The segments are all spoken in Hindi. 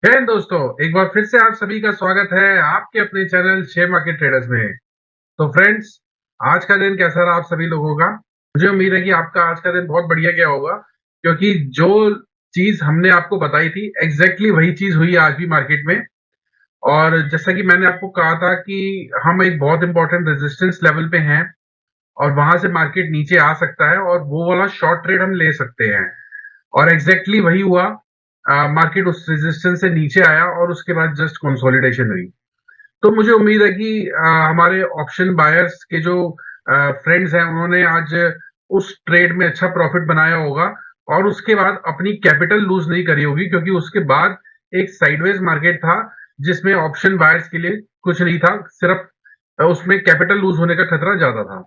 दोस्तों, एक बार फिर से आप सभी का स्वागत है आपके अपने चैनल शेयर मार्केट ट्रेडर्स में। तो फ्रेंड्स, आज का दिन कैसा रहा आप सभी लोगों का? मुझे उम्मीद है कि आपका आज का दिन बहुत बढ़िया गया होगा, क्योंकि जो चीज हमने आपको बताई थी एग्जैक्टली वही चीज हुई आज भी मार्केट में। और जैसा कि मैंने आपको कहा था कि हम एक बहुत इंपॉर्टेंट रेजिस्टेंस लेवल पे हैं और वहां से मार्केट नीचे आ सकता है और वो वाला शॉर्ट ट्रेड हम ले सकते हैं। और एग्जैक्टली वही हुआ। मार्केट उस रेजिस्टेंस से नीचे आया और उसके बाद जस्ट कंसोलिडेशन हुई। तो मुझे उम्मीद है कि हमारे ऑप्शन बायर्स के जो फ्रेंड्स हैं उन्होंने आज उस ट्रेड में अच्छा प्रॉफिट बनाया होगा और उसके बाद अपनी कैपिटल लूज नहीं करी होगी, क्योंकि उसके बाद एक साइडवेज मार्केट था जिसमें ऑप्शन बायर्स के लिए कुछ नहीं था, सिर्फ उसमें कैपिटल लूज होने का खतरा ज्यादा था।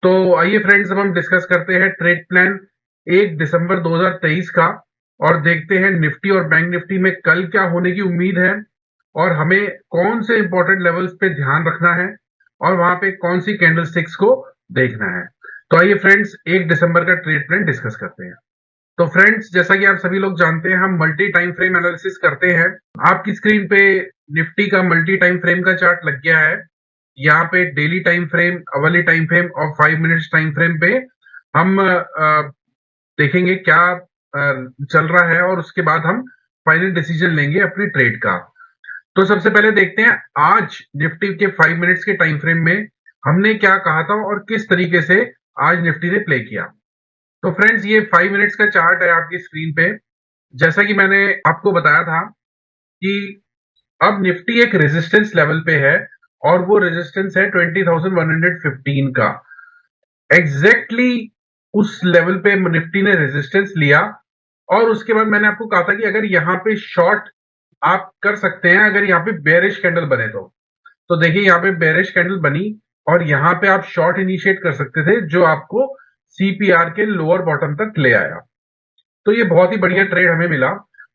तो आइए फ्रेंड्स, अब हम डिस्कस करते हैं ट्रेड प्लान 1 दिसंबर 2023 का और देखते हैं निफ्टी और बैंक निफ्टी में कल क्या होने की उम्मीद है और हमें कौन से इंपॉर्टेंट लेवल्स पे ध्यान रखना है और वहां पे कौन सी कैंडलस्टिक्स को देखना है। तो आइए फ्रेंड्स, 1 दिसंबर का ट्रेड प्लान डिस्कस करते हैं। तो फ्रेंड्स, जैसा कि आप सभी लोग जानते हैं, हम मल्टी टाइम फ्रेम एनालिसिस करते हैं। आपकी स्क्रीन पे निफ्टी का मल्टी टाइम फ्रेम का चार्ट लग गया है। यहाँ पे daily time frame, hourly time frame और 5 मिनट्स टाइम फ्रेम पे हम देखेंगे क्या चल रहा है और उसके बाद हम फाइनल डिसीजन लेंगे अपने ट्रेड का। तो सबसे पहले देखते हैं आज निफ्टी के 5 मिनट्स के टाइम फ्रेम में हमने क्या कहा था और किस तरीके से आज निफ्टी ने प्ले किया। तो फ्रेंड्स, ये 5 मिनट्स का चार्ट है आपकी स्क्रीन पे। जैसा कि मैंने आपको बताया था कि अब निफ्टी एक रेजिस्टेंस लेवल पे है और वो रेजिस्टेंस है 20,115 का। एग्जैक्टली उस लेवल पे निफ्टी ने रेजिस्टेंस लिया और उसके बाद मैंने आपको कहा था कि अगर यहाँ पे शॉर्ट आप कर सकते हैं अगर यहाँ पे बेरिश कैंडल बने तो देखिए यहाँ पे बेरिश कैंडल बनी और यहाँ पे आप शॉर्ट इनिशिएट कर सकते थे जो आपको सीपीआर के लोअर बॉटम तक ले आया। तो ये बहुत ही बढ़िया ट्रेड हमें मिला।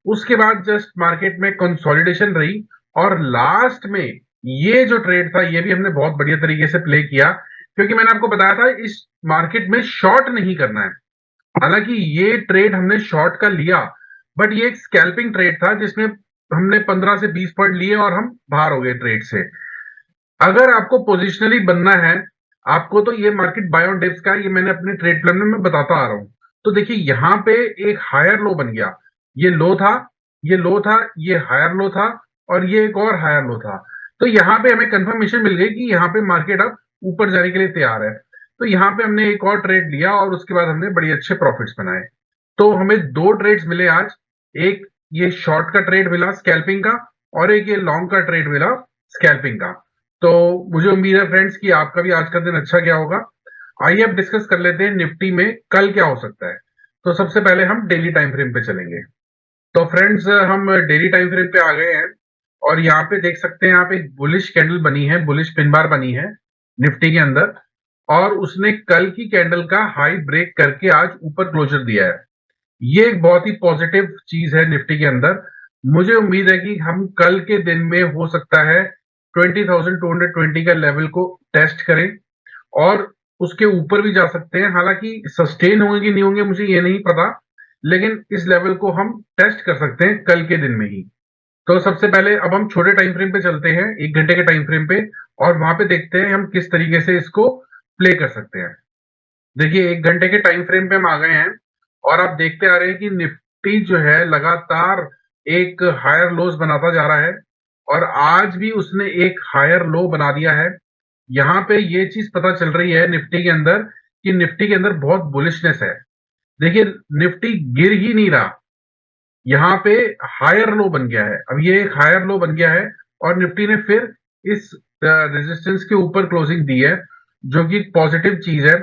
उसके बाद जस्ट मार्केट में कंसोलिडेशन रही और लास्ट में ये जो ट्रेड था ये भी हमने बहुत बढ़िया तरीके से प्ले किया, क्योंकि मैंने आपको बताया था इस मार्केट में शॉर्ट नहीं करना है। हालांकि ये ट्रेड हमने शॉर्ट का लिया, बट ये एक स्कैल्पिंग ट्रेड था जिसमें हमने 15 से 20 पॉइंट लिए और हम बाहर हो गए ट्रेड से। अगर आपको पोजिशनली बनना है, आपको तो ये मार्केट बाय ऑन डिप्स का ये मैंने अपने ट्रेड प्लान में मैं बताता आ रहा हूं। तो देखिए यहाँ पे एक हायर लो बन गया, ये लो था, ये लो था, ये हायर लो था और ये एक और हायर लो था। तो यहाँ पे हमें कंफर्मेशन मिल गई कि यहाँ पे मार्केट अब ऊपर जाने के लिए तैयार है। तो यहाँ पे हमने एक और ट्रेड लिया और उसके बाद हमने बड़ी अच्छे प्रॉफिट्स बनाए। तो हमें दो ट्रेड्स मिले आज। एक ये शॉर्ट का ट्रेड मिला स्कैल्पिंग का और एक ये लॉन्ग का ट्रेड मिला स्कैल्पिंग का। तो मुझे उम्मीद है फ्रेंड्स कि आपका भी आज का दिन अच्छा गया होगा। आइए अब डिस्कस कर लेते हैं निफ्टी में कल क्या हो सकता है। तो सबसे पहले हम डेली टाइम फ्रेम पे चलेंगे। तो फ्रेंड्स, हम डेली टाइम फ्रेम पे आ गए हैं और यहाँ पे देख सकते हैं, यहाँ पे एक बुलिश कैंडल बनी है, बुलिश पिन बार बनी है निफ्टी के अंदर और उसने कल की कैंडल का हाई ब्रेक करके आज ऊपर क्लोजर दिया है। ये एक बहुत ही पॉजिटिव चीज है निफ्टी के अंदर। मुझे उम्मीद है कि हम कल के दिन में हो सकता है 20,220 का लेवल को टेस्ट करें और उसके ऊपर भी जा सकते हैं। हालांकि सस्टेन होंगे कि नहीं होंगे मुझे ये नहीं पता, लेकिन इस लेवल को हम टेस्ट कर सकते हैं कल के दिन में ही। तो सबसे पहले अब हम छोटे टाइम फ्रेम पे चलते हैं, 1 घंटे के टाइम फ्रेम पे, और वहां पे देखते हैं हम किस तरीके से इसको प्ले कर सकते हैं। देखिए 1 घंटे के टाइम फ्रेम पे हम आ गए हैं और आप देखते आ रहे हैं कि निफ्टी जो है लगातार एक हायर लोज बनाता जा रहा है और आज भी उसने एक हायर लो बना दिया है। यहाँ पे ये चीज पता चल रही है निफ्टी के अंदर कि निफ्टी के अंदर बहुत बुलिशनेस है। देखिए निफ्टी गिर ही नहीं रहा, यहाँ पे हायर लो बन गया है। अब ये एक हायर लो बन गया है और निफ्टी ने फिर इस रेजिस्टेंस के ऊपर क्लोजिंग दी है, जो कि पॉजिटिव चीज है।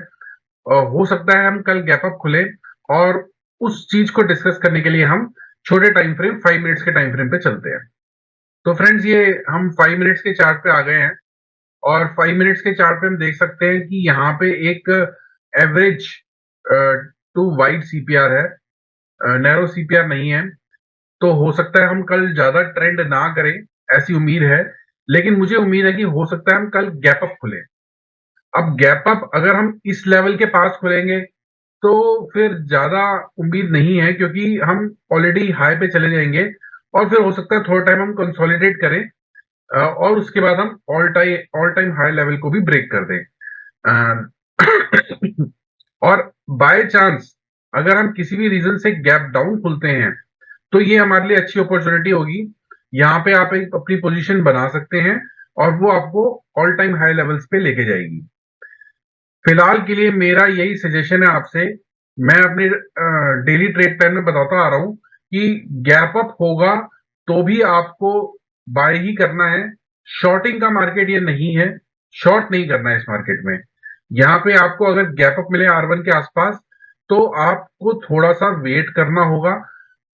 हो सकता है हम कल गैप अप खुले और उस चीज को डिस्कस करने के लिए हम छोटे टाइम फ्रेम 5 मिनट्स के टाइम फ्रेम पे चलते हैं। तो फ्रेंड्स, ये हम 5 मिनट्स के चार्ट पे आ गए हैं और 5 मिनट्स के चार्ट पे हम देख सकते हैं कि यहाँ पे एक एवरेज टू वाइड सीपीआर है, नैरो सीपीआर नहीं है। तो हो सकता है हम कल ज्यादा ट्रेंड ना करें, ऐसी उम्मीद है। लेकिन मुझे उम्मीद है कि हो सकता है हम कल गैप अप खुले। अब गैप अप अगर हम इस लेवल के पास खुलेंगे तो फिर ज्यादा उम्मीद नहीं है, क्योंकि हम ऑलरेडी हाई पे चले जाएंगे और फिर हो सकता है थोड़ा टाइम हम कंसोलिडेट करें और उसके बाद हम ऑल टाइम हाई लेवल को भी ब्रेक कर दें। और बाय चांस अगर हम किसी भी रीजन से गैप डाउन खुलते हैं तो ये हमारे लिए अच्छी अपॉर्चुनिटी होगी। यहाँ पे आप एक अपनी पोजीशन बना सकते हैं और वो आपको ऑल टाइम हाई लेवल्स पे लेके जाएगी। फिलहाल के लिए मेरा यही सजेशन है आपसे। मैं अपने डेली ट्रेड प्लान में बताता आ रहा हूं कि गैप अप होगा तो भी आपको बाय ही करना है। शॉर्टिंग का मार्केट ये नहीं है, शॉर्ट नहीं करना है इस मार्केट में। यहाँ पे आपको अगर गैप अप मिले R1 के आसपास तो आपको थोड़ा सा वेट करना होगा।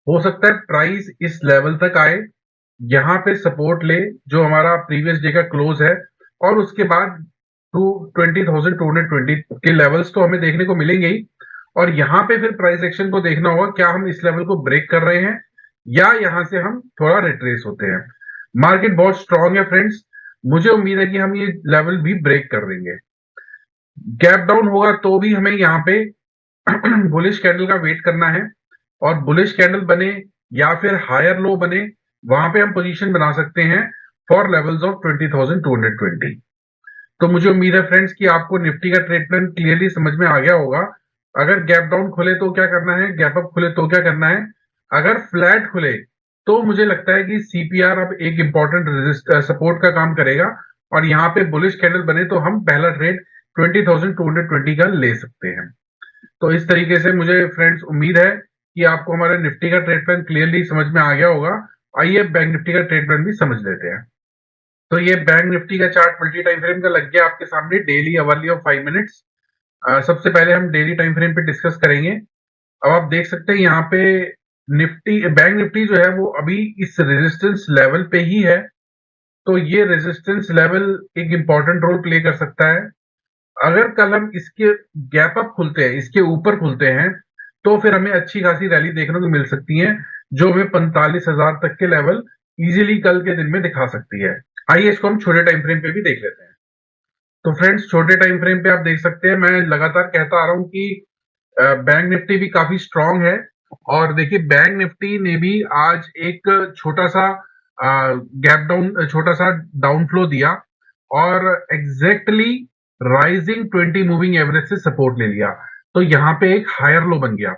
हो सकता है प्राइस इस लेवल तक आए, यहाँ पे सपोर्ट ले जो हमारा प्रीवियस डे का क्लोज है, और उसके बाद 20,220 के लेवल्स तो हमें देखने को मिलेंगे ही। और यहाँ पे फिर प्राइस एक्शन को देखना होगा, क्या हम इस लेवल को ब्रेक कर रहे हैं या यहाँ से हम थोड़ा रिट्रेस होते हैं। मार्केट बहुत स्ट्रांग है फ्रेंड्स, मुझे उम्मीद है कि हम ये लेवल भी ब्रेक कर देंगे। गैप डाउन होगा तो भी हमें यहाँ पे बुलिश कैंडल का वेट करना है, और बुलिश कैंडल बने या फिर हायर लो बने वहां पे हम पोजीशन बना सकते हैं फॉर लेवल्स ऑफ 20,220। तो मुझे उम्मीद है फ्रेंड्स कि आपको निफ्टी का ट्रेड प्लान क्लियरली समझ में आ गया होगा। अगर गैप डाउन खुले तो क्या करना है, गैप अप खुले तो क्या करना है। अगर फ्लैट खुले तो मुझे लगता है कि सीपीआर अब एक इंपॉर्टेंट सपोर्ट का काम करेगा, और यहाँ पे बुलिश कैंडल बने तो हम पहला ट्रेड 20,220 का ले सकते हैं। तो इस तरीके से मुझे फ्रेंड्स उम्मीद है कि आपको हमारे निफ्टी का ट्रेड प्लान क्लियरली समझ में आ गया होगा। आइए बैंक निफ्टी का ट्रेड प्लान भी समझ लेते हैं। तो ये बैंक निफ्टी का चार्ट मल्टी टाइम फ्रेम का लग गया आपके सामने, डेली, अवरली और 5 मिनट्स। सबसे पहले हम डेली टाइम फ्रेम पे डिस्कस करेंगे। अब आप देख सकते हैं यहाँ पे निफ्टी, बैंक निफ्टी जो है वो अभी इस रेजिस्टेंस लेवल पे ही है। तो ये रेजिस्टेंस लेवल एक इंपॉर्टेंट रोल प्ले कर सकता है। अगर कल हम इसके गैप अप खुलते हैं, इसके ऊपर खुलते हैं, तो फिर हमें अच्छी खासी रैली देखने को मिल सकती है जो हमें 45,000 तक के लेवल इजीली कल के दिन में दिखा सकती है। आइए इसको हम छोटे टाइम फ्रेम पे भी देख लेते हैं। तो फ्रेंड्स छोटे टाइम फ्रेम पे आप देख सकते हैं, मैं लगातार कहता आ रहा हूं कि बैंक निफ्टी भी काफी स्ट्रांग है। और देखिए बैंक निफ्टी ने भी आज एक छोटा सा गैप डाउन, छोटा सा डाउन फ्लो दिया और एग्जैक्टली राइजिंग 20 मूविंग एवरेज से सपोर्ट ले लिया। तो यहाँ पे एक हायर लो बन गया।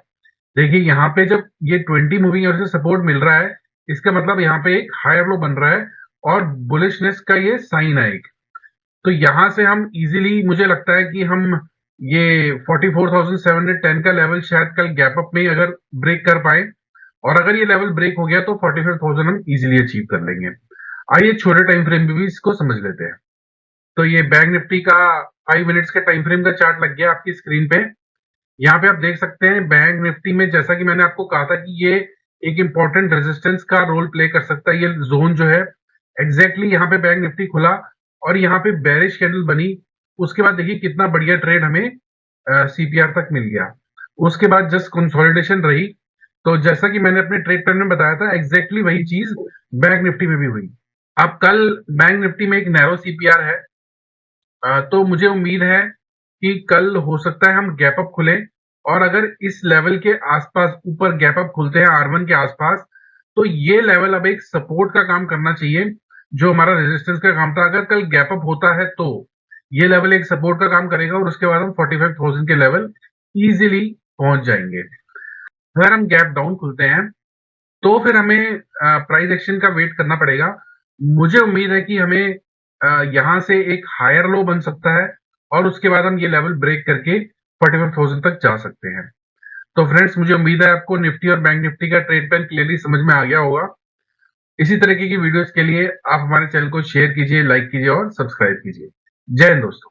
देखिए यहाँ पे जब ये 20 मूविंग एवरेज से सपोर्ट मिल रहा है, इसका मतलब यहाँ पे एक हायर लो बन रहा है और बुलिशनेस का ये साइन है एक। तो यहां से हम इजीली, मुझे लगता है कि हम ये 44,710 का लेवल शायद कल गैप अप में अगर ब्रेक कर पाए, और अगर ये लेवल ब्रेक हो गया तो 45,000 हम इजीली अचीव कर लेंगे। आइए छोटे टाइम फ्रेम में भी इसको समझ लेते हैं। तो ये बैंक निफ्टी का 5 मिनट्स के टाइम फ्रेम का चार्ट लग गया आपकी स्क्रीन पे। यहाँ पे आप देख सकते हैं बैंक निफ्टी में, जैसा कि मैंने आपको कहा था कि ये एक इंपॉर्टेंट रेजिस्टेंस का रोल प्ले कर सकता है। ये जोन जो है एग्जैक्टली यहाँ पे बैंक निफ्टी खुला और यहाँ पे बेरिश कैंडल बनी। उसके बाद देखिए कितना बढ़िया ट्रेड हमें सीपीआर तक मिल गया। उसके बाद जस्ट कंसोलिडेशन रही। तो जैसा कि मैंने अपने ट्रेड प्लान में बताया था, एग्जैक्टली वही चीज बैंक निफ्टी में भी हुई। अब कल बैंक निफ्टी में एक नैरो सीपीआर है, तो मुझे उम्मीद है कि कल हो सकता है हम गैप अप खुले, और अगर इस लेवल के आसपास ऊपर गैप अप खुलते हैं R1 के आसपास, तो ये लेवल अब एक सपोर्ट का काम करना चाहिए जो हमारा रेजिस्टेंस का काम था। अगर कल गैप अप होता है तो ये लेवल एक सपोर्ट का काम करेगा और उसके बाद हम 45,000 के लेवल इजीली पहुंच जाएंगे। अगर हम गैप डाउन खुलते हैं तो फिर हमें प्राइस एक्शन का वेट करना पड़ेगा। मुझे उम्मीद है कि हमें यहाँ से एक हायर लो बन सकता है और उसके बाद हम ये लेवल ब्रेक करके 45,000 तक जा सकते हैं। तो फ्रेंड्स मुझे उम्मीद है आपको निफ्टी और बैंक निफ्टी का ट्रेड प्लान क्लियरली समझ में आ गया होगा। इसी तरीके की वीडियोस के लिए आप हमारे चैनल को शेयर कीजिए, लाइक कीजिए और सब्सक्राइब कीजिए। जय हिंद दोस्तों।